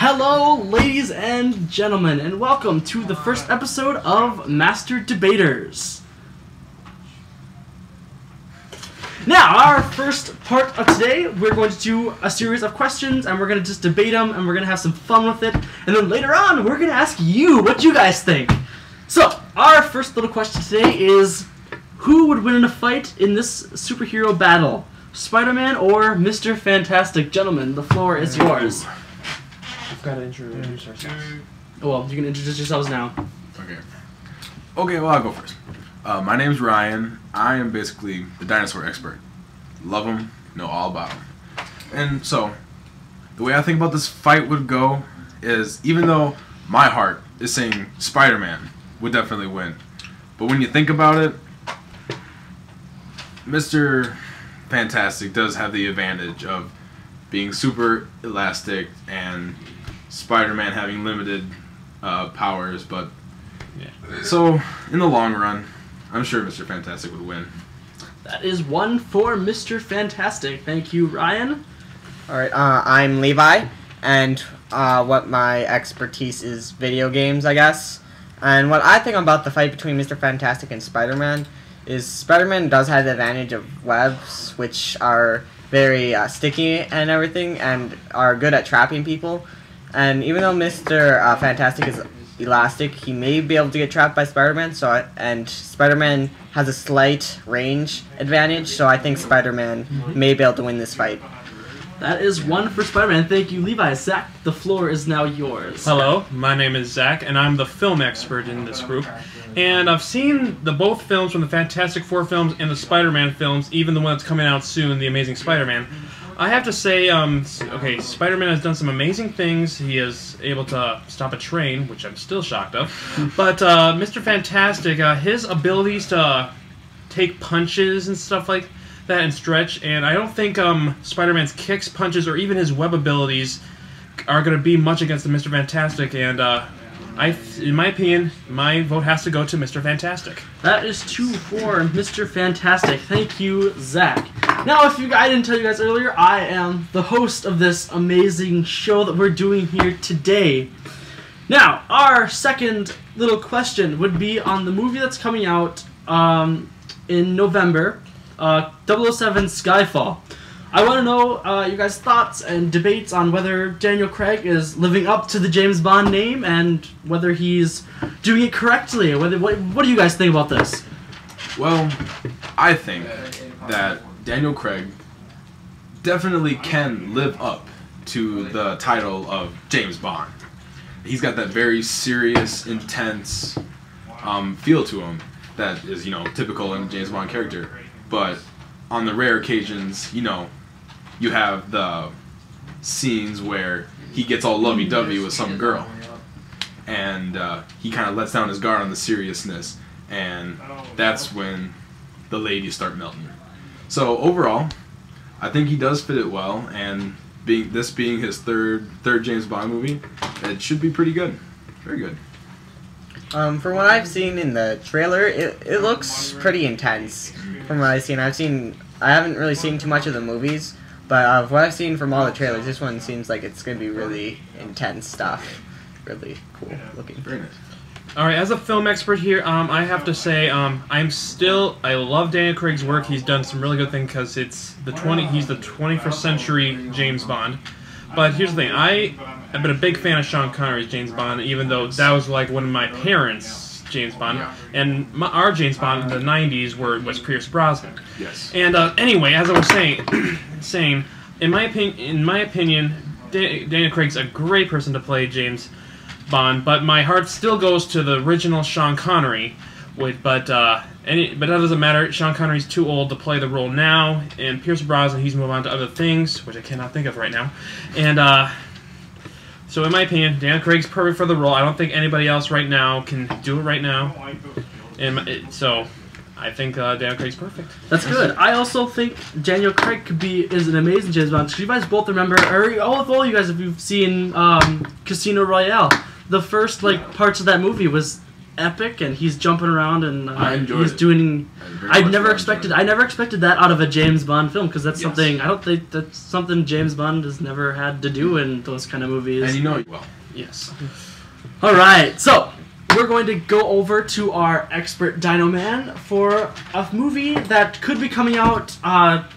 Hello, ladies and gentlemen, and welcome to the first episode of MasterDebators. Now, our first part of today, we're going to do a series of questions, and we're going to just debate them, and we're going to have some fun with it, and then later on, we're going to ask you what you guys think. So, our first little question today is, who would win in a fight in this superhero battle? Spider-Man or Mr. Fantastic? Gentlemen, the floor is yours. We've got to introduce ourselves. Well, you can introduce yourselves now. Okay, well, I'll go first. My name's Ryan. I am basically the dinosaur expert. Love them, know all about them. And so, the way I think about this fight would go is, even though my heart is saying Spider-Man would definitely win, but when you think about it, Mr. Fantastic does have the advantage of being super elastic and Spider-Man having limited powers, but so in the long run, I'm sure Mr. Fantastic would win. That is one for Mr. Fantastic. Thank you, Ryan. Alright, I'm Levi, and what my expertise is video games, I guess. And what I think about the fight between Mr. Fantastic and Spider-Man is Spider-Man does have the advantage of webs, which are very sticky and everything, and are good at trapping people. And even though Mr. Fantastic is elastic, he may be able to get trapped by Spider-Man, and Spider-Man has a slight range advantage, so I think Spider-Man may be able to win this fight. That is one for Spider-Man. Thank you, Levi. Zach, the floor is now yours. Hello, my name is Zach, and I'm the film expert in this group. And I've seen both films from the Fantastic Four films and the Spider-Man films, even the one that's coming out soon, The Amazing Spider-Man. I have to say, okay, Spider-Man has done some amazing things. He is able to stop a train, which I'm still shocked of. But Mr. Fantastic, his abilities to take punches and stuff like that and stretch, and I don't think Spider-Man's kicks, punches, or even his web abilities are going to be much against the Mr. Fantastic, and in my opinion, my vote has to go to Mr. Fantastic. That is 2 for Mr. Fantastic. Thank you, Zach. Now, I didn't tell you guys earlier, I am the host of this amazing show that we're doing here today. Now, our second little question would be on the movie that's coming out in November, 007 Skyfall. I want to know you guys' thoughts and debates on whether Daniel Craig is living up to the James Bond name and whether he's doing it correctly. What do you guys think about this? Well, I think that Daniel Craig definitely can live up to the title of James Bond. He's got that very serious, intense feel to him that is, typical in a James Bond character. But on the rare occasions, you have the scenes where he gets all lovey-dovey with some girl, and he kind of lets down his guard on the seriousness, and that's when the ladies start melting. So overall, I think he does fit it well, and this being his third James Bond movie, it should be pretty good. Very good. From what I've seen in the trailer, it looks pretty intense. From what I've seen, I haven't really seen too much of the movies, but what I've seen from all the trailers, this one seems like it's going to be really intense stuff. Really cool looking. Very nice. Alright, as a film expert here, I have to say, I love Daniel Craig's work. He's done some really good things because he's the 21st century James Bond. But here's the thing, I've been a big fan of Sean Connery's James Bond, even though that was like one of my parents' James Bond, and our James Bond in the 90s was Pierce Brosnan. Yes. And anyway, as I was saying, in my opinion, Daniel Craig's a great person to play James Bond, but my heart still goes to the original Sean Connery. But that doesn't matter. Sean Connery's too old to play the role now, and Pierce Brosnan, he's moved on to other things, which I cannot think of right now. And so in my opinion, Daniel Craig's perfect for the role. I don't think anybody else right now can do it right now. And so I think Daniel Craig's perfect. That's good. I also think Daniel Craig is an amazing James Bond. You guys both remember, or all you guys, if you've seen Casino Royale, the first parts of that movie was epic, and he's jumping around and I enjoyed he's it. doing. I never expected that out of a James Bond film, because that's something I don't think that's something James Bond has never had to do in those kind of movies. And you know, well, Yes. All right, so we're going to go over to our expert Dino Man for a movie that could be coming out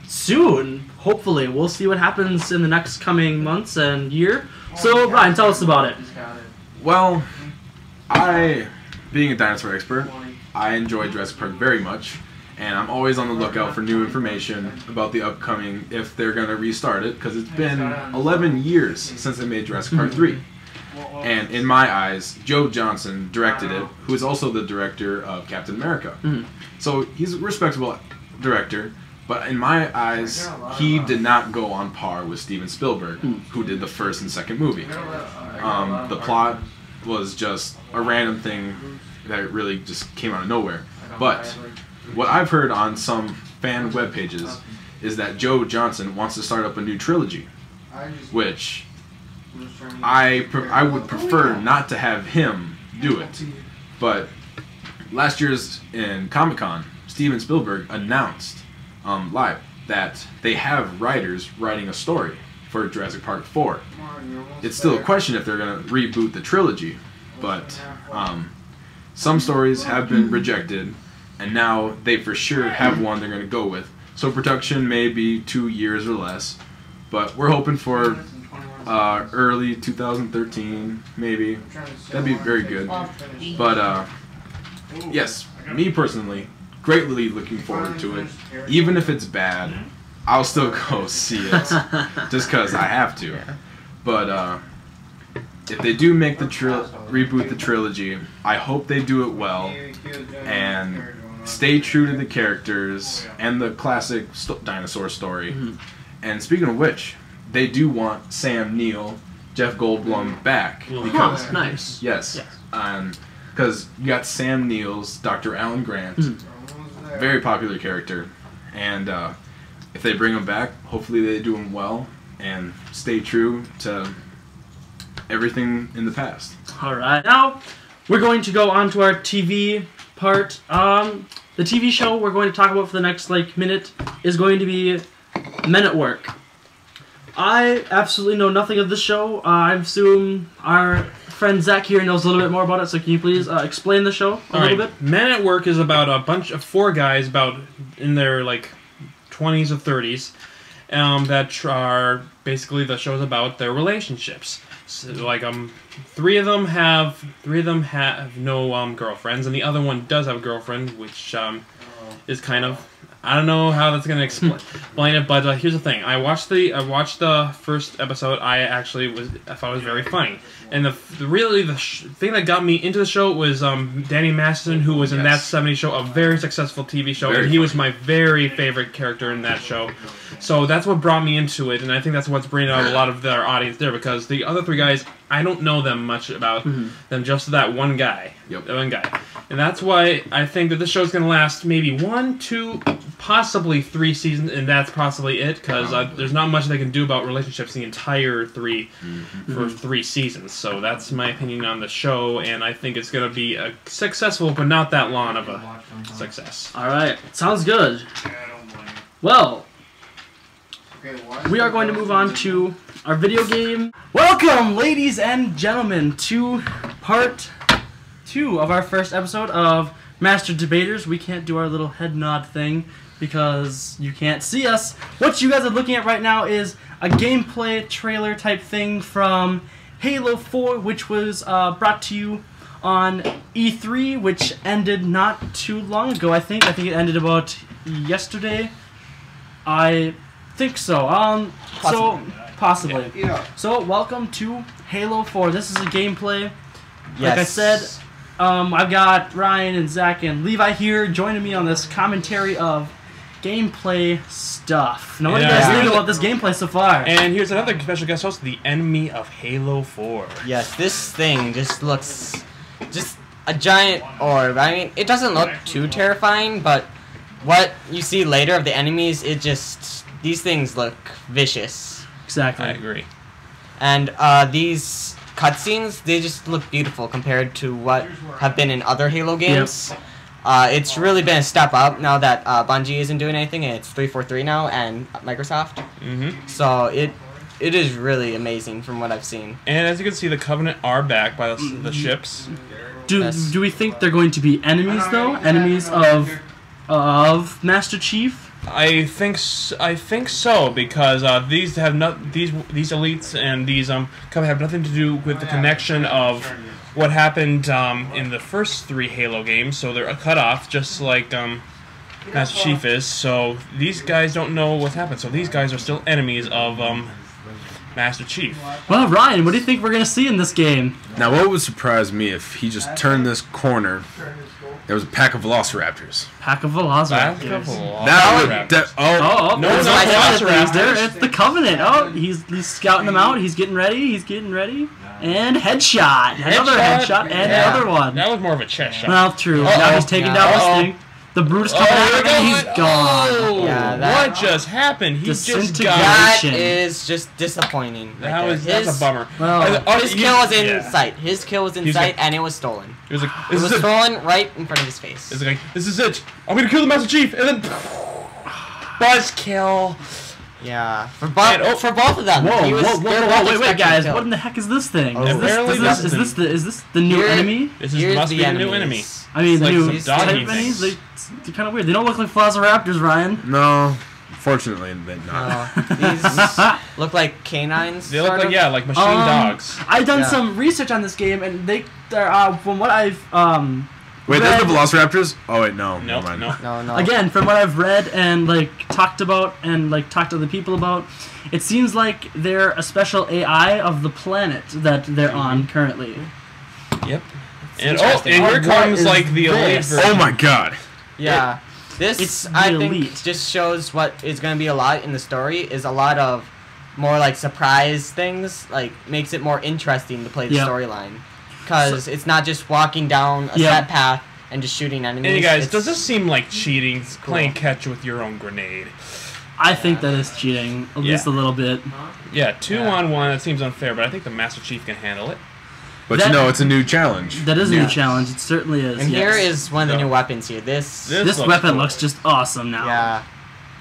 soon. Hopefully, we'll see what happens in the next coming months and year. So, Brian, tell us about it. well, being a dinosaur expert, I enjoy Jurassic Park very much, and I'm always on the lookout for new information about the upcoming, if they're going to restart it, because it's been 11 years since they made Jurassic Park 3. And in my eyes, Joe Johnston directed it, who is also the director of Captain America. So he's a respectable director, but in my eyes, he did not go on par with Steven Spielberg, who did the first and second movie. The plot was just a random thing that really just came out of nowhere. But what I've heard on some fan web pages is that Joe Johnston wants to start up a new trilogy, which I would prefer not to have him do it. But last year's in Comic-Con, Steven Spielberg announced live that they have writers writing a story for Jurassic Park 4. It's still a question if they're going to reboot the trilogy, but some stories have been rejected, and now they for sure have one they're going to go with. So production may be 2 years or less, but we're hoping for early 2013, maybe. That'd be very good. But yes, me personally, greatly looking forward to it. Even if it's bad, I'll still go see it, just because I have to. But if they do make the reboot the trilogy, I hope they do it well and stay true to the characters and the classic dinosaur story. And speaking of which, they do want Sam Neill, Jeff Goldblum back, because nice. Yes, because you got Sam Neill's Dr. Alan Grant, very popular character, and if they bring him back, hopefully they do him well and stay true to everything in the past. All right, now we're going to go on to our TV part. The TV show we're going to talk about for the next minute is going to be Men at Work. I absolutely know nothing of this show. I assume our friend Zach here knows a little bit more about it, so can you please explain the show a little bit? Men at Work is about a bunch of 4 guys about in their 20s or 30s that are basically, the show's about their relationships. So, 3 of them have no girlfriends, and the other one does have a girlfriend, which is kind of, I don't know how that's gonna explain it, but here's the thing. I watched the first episode. I thought it was very funny, and the thing that got me into the show was Danny Masterson, who was in That 70s Show, a very successful TV show, and he was my very favorite character in that show. So that's what brought me into it, and I think that's what's bringing out a lot of their audience there, because the other 3 guys, I don't know them much about them, just that one guy. Yep. That one guy. And that's why I think that this show's going to last maybe 1, 2, possibly 3 seasons, and that's possibly it, because there's not much they can do about relationships the entire 3 for 3 seasons. So that's my opinion on the show, and I think it's going to be a successful, but not that long of a success. All right, sounds good. Well, we are going to move on to our video game. Welcome, ladies and gentlemen, to part 2 of our first episode of Master Debaters. We can't do our little head nod thing because you can't see us. What you guys are looking at right now is a gameplay trailer type thing from Halo 4, which was brought to you on E3, which ended not too long ago. I think it ended about yesterday. I think so. Possibly. Yeah. So welcome to Halo 4. This is a gameplay. Yes. Like I said, I've got Ryan and Zach and Levi here joining me on this commentary of gameplay stuff. Now, what do you guys think about this gameplay so far? And here's another special guest host, the enemy of Halo 4. Yes, this thing just looks just a giant orb. I mean, it doesn't look too terrifying, but what you see later of the enemies, these things look vicious. Exactly. I agree. And these cutscenes, they just look beautiful compared to what have been in other Halo games. It's really been a step up now that Bungie isn't doing anything, and it's 343 now, and Microsoft. So it is really amazing from what I've seen. And as you can see, the Covenant are back by the ships. Do we think they're going to be enemies though? Enemies of Master Chief? I think so, because these have these elites and these Covenant have nothing to do with the connection of what happened in the first 3 Halo games. So they're cut off, just like Master Chief is. So these guys don't know what's happened. So these guys are still enemies of Master Chief. Well, Ryan, what do you think we're going to see in this game? Now, what would surprise me if he just turned this corner, there was a pack of Velociraptors. Pack of Velociraptors. No, it's the Covenant. Oh, he's scouting them out. He's getting ready. And headshot. Another headshot and another one. That was more of a chest shot. Well, true. Now he's taking down this thing. The Brute's coming out and he's gone. Yeah, what just happened? He just got... That is just disappointing. That's a bummer. Well, his kill was in sight. His kill was in sight, and it was stolen. It was, it was stolen right in front of his face. It's like, this is it. I'm going to kill the Master Chief. And then... Buzzkill. Yeah, for both of them. Whoa, wait, guys! What in the heck is this thing? Is this the new enemy? This must be the new enemy. I mean, the like new type enemies. They're kind of weird. They don't look like Velociraptors, Ryan. No, fortunately, they're not. These look like canines. They look like machine dogs. I've done some research on this game, and from what I've Wait, there's the Velociraptors? Oh wait, no. No. Again, from what I've read and talked about and talked to other people about, it seems like they're a special AI of the planet that they're on currently. Yep. And here comes the elite version. Oh my god. Yeah. This I think just shows what is going to be a lot in the story is a lot of more surprise things, makes it more interesting to play the storyline. Because it's not just walking down a set path and just shooting enemies. Hey guys, does this seem like cheating? Playing catch with your own grenade? I think that is cheating, at least a little bit. Yeah, 2-on-1, that seems unfair, but I think the Master Chief can handle it. But it's a new challenge. That is a new challenge, it certainly is. And here is one of the new weapons here. This weapon looks just awesome now. Yeah.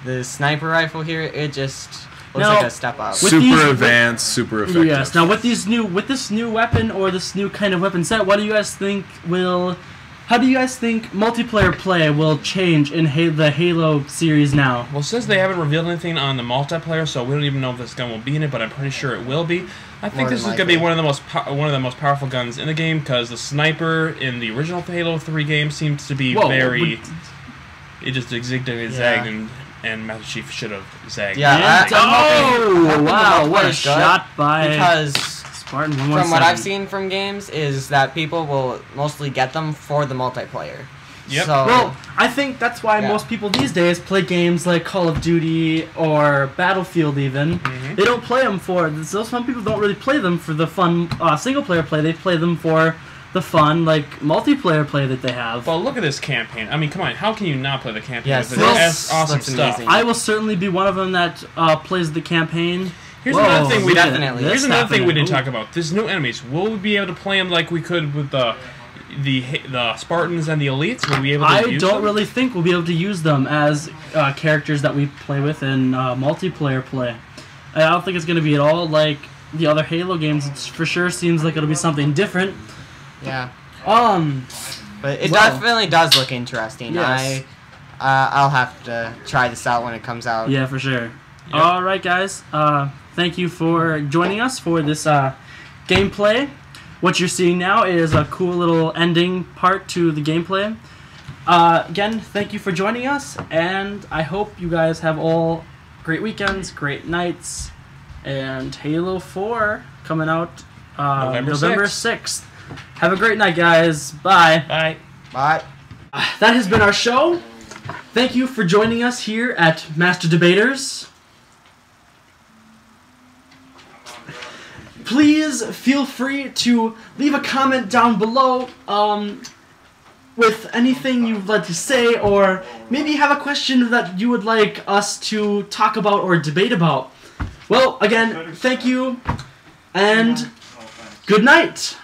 The sniper rifle here, it just... looks like a step up. Super advanced, super effective. Yes. Now, with this new weapon or this new kind of weapon set, what do you guys think how do you guys think multiplayer play will change in the Halo series now? Well, since they haven't revealed anything on the multiplayer, so we don't even know if this gun will be in it, but I'm pretty sure it will be. I think this is going to be one of the most powerful guns in the game because the sniper in the original Halo 3 game seems to be it just zigged and zagged and Master Chief should have zagged. Yeah. Wow! What a shot by because Spartan 117. From what I've seen from games is that people will mostly get them for the multiplayer. Yep. So, well, I think that's why most people these days play games like Call of Duty or Battlefield even. They don't play them some people don't really play them for the fun single-player play. They play them for the fun, multiplayer play that they have. Well, look at this campaign. I mean, come on. How can you not play the campaign? Yes, this awesome stuff. Amazing. I will certainly be one of them that plays the campaign. Here's another thing we didn't talk about. There's new enemies. Will we be able to play them like we could with the Spartans and the elites? Will we be able to use them? I don't really think we'll be able to use them as characters that we play with in multiplayer play. I don't think it's going to be at all like the other Halo games. It for sure seems like it'll be something different. Yeah. But it definitely does look interesting. Yes. I'll have to try this out when it comes out. Yeah, for sure. Yep. All right, guys. Thank you for joining us for this gameplay. What you're seeing now is a cool little ending part to the gameplay. Again, thank you for joining us, and I hope you guys have all great weekends, great nights, and Halo 4 coming out November 6th. Have a great night, guys. Bye. Bye. Bye. That has been our show. Thank you for joining us here at MasterDebators. Please feel free to leave a comment down below with anything you'd like to say, or maybe have a question that you would like us to talk about or debate about. Well, again, thank you, and Good night.